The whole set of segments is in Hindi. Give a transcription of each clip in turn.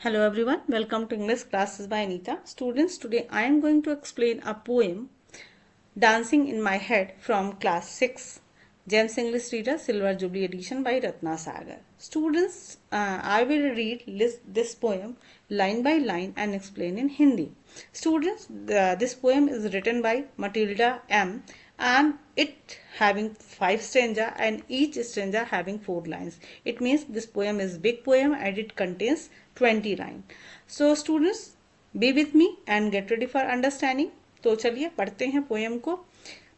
Hello everyone, welcome to English classes by Anita. Students, today I am going to explain a poem Dancing in My Head from class 6 James English Reader Silver Jubilee Edition by Ratna Sagar. Students, I will read this poem line by line and explain in Hindi. Students, this poem is written by Matilda M and it having 5 stanza and each stanza having 4 lines. It means this poem is big poem and it contains 20 lines. So students, be with me and get ready for understanding. तो चलिए पढ़ते हैं पोएम को।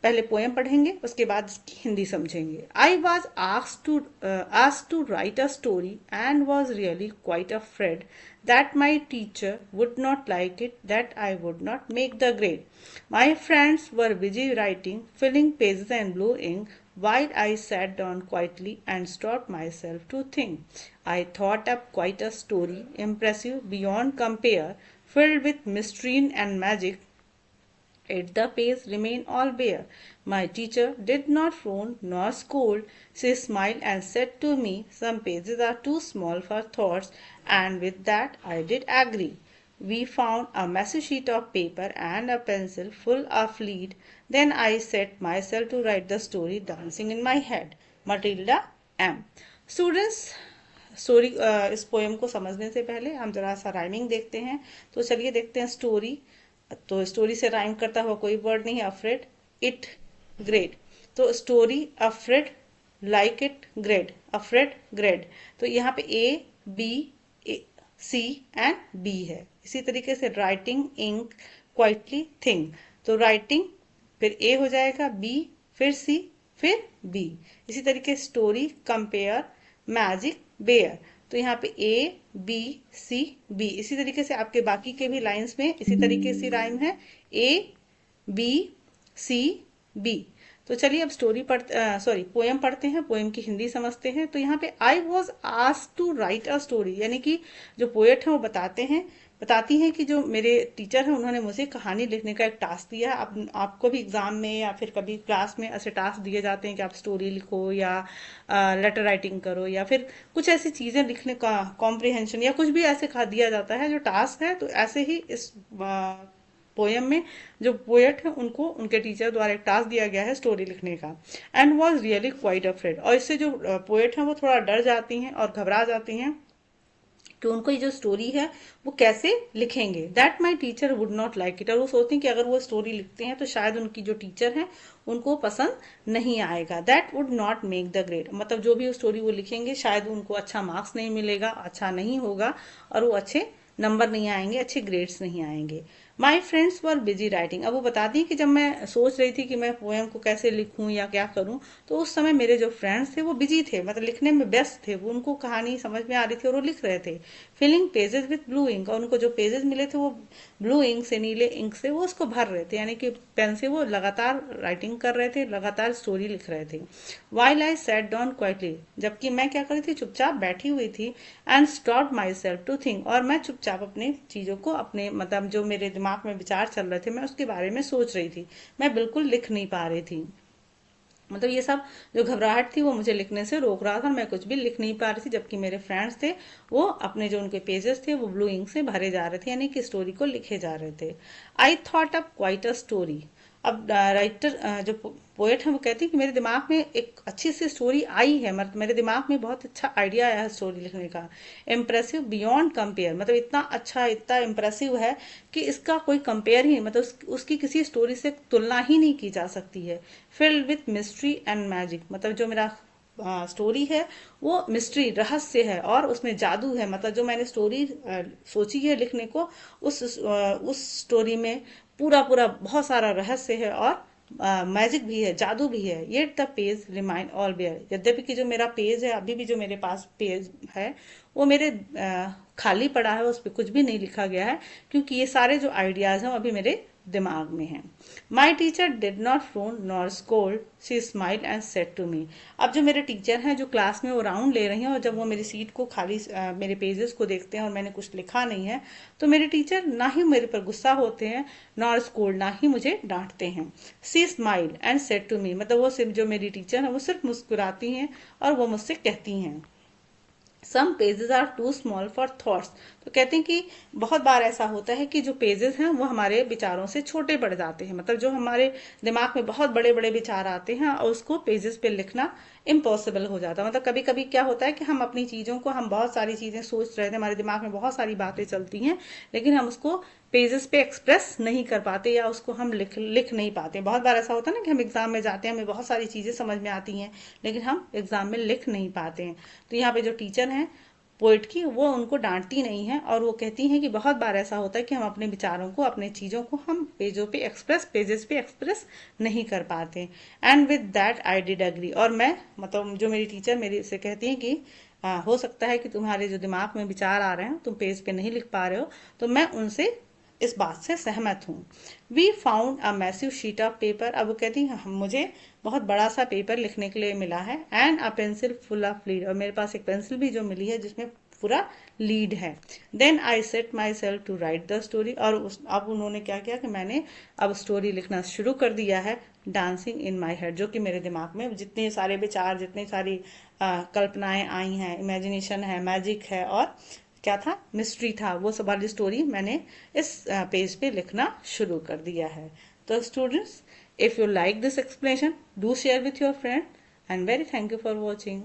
पहले पोएम पढ़ेंगे, उसके बाद इसकी हिंदी समझेंगे। I was asked to write a story and was really quite afraid that my teacher would not like it, that I would not make the grade. My friends were busy writing, filling pages in blue ink, while I sat down quietly and stopped myself to think. I thought up quite a story, impressive beyond compare, filled with mystery and magic. Yet the page remained all bare. My teacher did not frown nor scold. She smiled and said to me, "Some pages are too small for thoughts," and with that I did agree. We found a messy sheet of paper and a pencil full of lead. Then I set myself to write the story dancing in my head. Matilda M. Students, story इस पोएम को समझने से पहले हम जरा सा राइमिंग देखते हैं। तो चलिए देखते हैं स्टोरी। तो स्टोरी से राइम करता हुआ कोई वर्ड नहीं है। Afraid, it, grade. तो story afraid, like it, grade, afraid, grade. तो यहाँ पे A, B, C and B है। इसी तरीके से राइटिंग, इंक, क्वाइटली, थिंग। तो राइटिंग फिर ए हो जाएगा, बी, फिर सी, फिर बी। इसी तरीके स्टोरी, कंपेयर, मैजिक, बेयर। तो यहाँ पे ए, बी, सी, बी। इसी तरीके से आपके बाकी के भी लाइंस में इसी तरीके से राइम है, ए, बी, सी, बी। तो चलिए अब पोएम पढ़ते हैं, पोएम की हिंदी समझते हैं। तो यहाँ पे I was asked to write a story, यानी कि जो पोएट है वो बताती हैं कि जो मेरे टीचर हैं उन्होंने मुझे कहानी लिखने का एक टास्क दिया है। आपको भी एग्जाम में या फिर कभी क्लास में ऐसे टास्क दिए जाते हैं कि आप स्टोरी लिखो या लेटर राइटिंग करो या फिर कुछ ऐसी चीजें लिखने का कॉम्प्रिहेंशन या कुछ भी ऐसे दिया जाता है जो टास्क है। तो ऐसे ही इस पोएम में जो पोएट है उनको उनके टीचर द्वारा एक टास्क दिया गया है स्टोरी लिखने का। And was really quite afraid, और इससे जो पोएट है वो थोड़ा डर जाती हैं और घबरा जाती हैं कि उनको ये जो स्टोरी है वो कैसे लिखेंगे। That my teacher would not like it, और वो सोचती हैं कि अगर वो स्टोरी लिखते हैं तो शायद उनकी जो टीचर है उनको पसंद नहीं आएगा। That would not make the grade, मतलब जो भी स्टोरी वो लिखेंगे शायद उनको अच्छा मार्क्स नहीं मिलेगा, अच्छा नहीं होगा और वो अच्छे नंबर नहीं आएंगे, अच्छे ग्रेड्स नहीं आएंगे। My friends were busy writing, अब वो बताती है कि जब मैं सोच रही थी कि मैं पोएम को कैसे लिखूं या क्या करूं, तो उस समय मेरे जो फ्रेंड्स थे वो बिजी थे, मतलब लिखने में व्यस्त थे। वो उनको कहानी समझ में आ रही थी और वो लिख रहे थे। Filling pages with blue ink, और उनको जो पेजेस मिले थे वो ब्लू इंक से, नीले इंक से वो उसको भर रहे थे, यानी कि पेन से वो लगातार राइटिंग कर रहे थे, लगातार स्टोरी लिख रहे थे। While I sat down quietly, जबकि मैं क्या कर रही थी, चुपचाप बैठी हुई थी। And stop myself to think, और मैं चुपचाप अपने चीजों को, अपने मतलब जो मेरे दिमाग में विचार चल रहे थे मैं उसके बारे में सोच रही थी। मैं बिल्कुल लिख नहीं पा रही थी, मतलब ये सब जो घबराहट थी वो मुझे लिखने से रोक रहा था, मैं कुछ भी लिख नहीं पा रही थी। जबकि मेरे फ्रेंड्स थे वो अपने जो उनके पेजेस थे वो ब्लू इंक से भरे जा रहे थे, यानी कि स्टोरी को लिखे जा रहे थे। I thought up quite a story, अब राइटर जो पोएट है वो कहती है कि मेरे दिमाग में एक अच्छी सी स्टोरी आई है, मतलब मेरे दिमाग में बहुत अच्छा आइडिया आया है स्टोरी लिखने का। इम्प्रेसिव बियॉन्ड कंपेयर, मतलब इतना अच्छा, इतना इम्प्रेसिव है कि इसका कोई कंपेयर ही, मतलब उसकी किसी स्टोरी से तुलना ही नहीं की जा सकती है। Filled with mystery and magic, मतलब जो मेरा स्टोरी है वो मिस्ट्री, रहस्य है और उसमें जादू है। मतलब जो मैंने स्टोरी सोची है लिखने को, उस स्टोरी में पूरा पूरा बहुत सारा रहस्य है और मैजिक भी है, जादू भी है। Yet the page remained all bare, यद्यपि कि जो मेरा पेज है, अभी भी जो मेरे पास पेज है वो मेरे खाली पड़ा है, उस पर कुछ भी नहीं लिखा गया है, क्योंकि ये सारे जो आइडियाज हैं वो अभी मेरे दिमाग में है। My teacher did not frown nor scold, she smiled and said to me, अब जो मेरे टीचर हैं जो क्लास में वो राउंड ले रही हैं और जब वो मेरी सीट को खाली, मेरे पेजेस को देखते हैं और मैंने कुछ लिखा नहीं है, तो मेरे टीचर ना ही मेरे पर गुस्सा होते हैं, नॉर स्कोल्ड, ना ही मुझे डांटते हैं। She smiled and said to me, मतलब वो सिर्फ, जो मेरी टीचर है वो सिर्फ मुस्कुराती हैं और वो मुझसे कहती हैं some pages are too small for thoughts. तो कहते हैं कि बहुत बार ऐसा होता है कि जो पेजेस हैं वो हमारे विचारों से छोटे पड़ जाते हैं, मतलब जो हमारे दिमाग में बहुत बड़े बड़े विचार आते हैं और उसको पेजेस पे लिखना इम्पॉसिबल हो जाता है। मतलब कभी कभी क्या होता है कि हम अपनी चीज़ों को, हम बहुत सारी चीज़ें सोच रहे थे, हमारे दिमाग में बहुत सारी बातें चलती हैं, लेकिन हम उसको पेजेस पे एक्सप्रेस नहीं कर पाते या उसको हम लिख नहीं पाते। बहुत बार ऐसा होता है ना कि हम एग्जाम में जाते हैं, हमें बहुत सारी चीज़ें समझ में आती हैं, लेकिन हम एग्जाम में लिख नहीं पाते हैं। तो यहाँ पे जो टीचर हैं पोइट की, वो उनको डांटती नहीं है और वो कहती हैं कि बहुत बार ऐसा होता है कि हम अपने विचारों को, अपने चीज़ों को हम पेजेस पे एक्सप्रेस नहीं कर पाते। And with that I did agree. और मैं, मतलब जो मेरी टीचर मेरी से कहती हैं कि हो सकता है कि तुम्हारे जो दिमाग में विचार आ रहे हैं तुम पेज पे नहीं लिख पा रहे हो, तो मैं उनसे इस बात से सहमत हूँ। We found a massive sheet of paper. अब वो कहती है मुझे बहुत बड़ा सा पेपर लिखने के लिए मिला है, and a pencil full of lead, और मेरे पास एक पेंसिल भी जो मिली है जिसमें पूरा लीड है। Then I set myself to write the story. और अब उन्होंने क्या किया कि मैंने अब स्टोरी लिखना शुरू कर दिया है, डांसिंग इन माई हेड, जो कि मेरे दिमाग में जितने सारे विचार, जितनी सारी कल्पनाएं आई हैं, इमेजिनेशन है, मैजिक है, और क्या था, मिस्ट्री था, वो सब वाली स्टोरी मैंने इस पेज पे लिखना शुरू कर दिया है। तो students, if you like this explanation, do share with your friend, and very thank you for watching.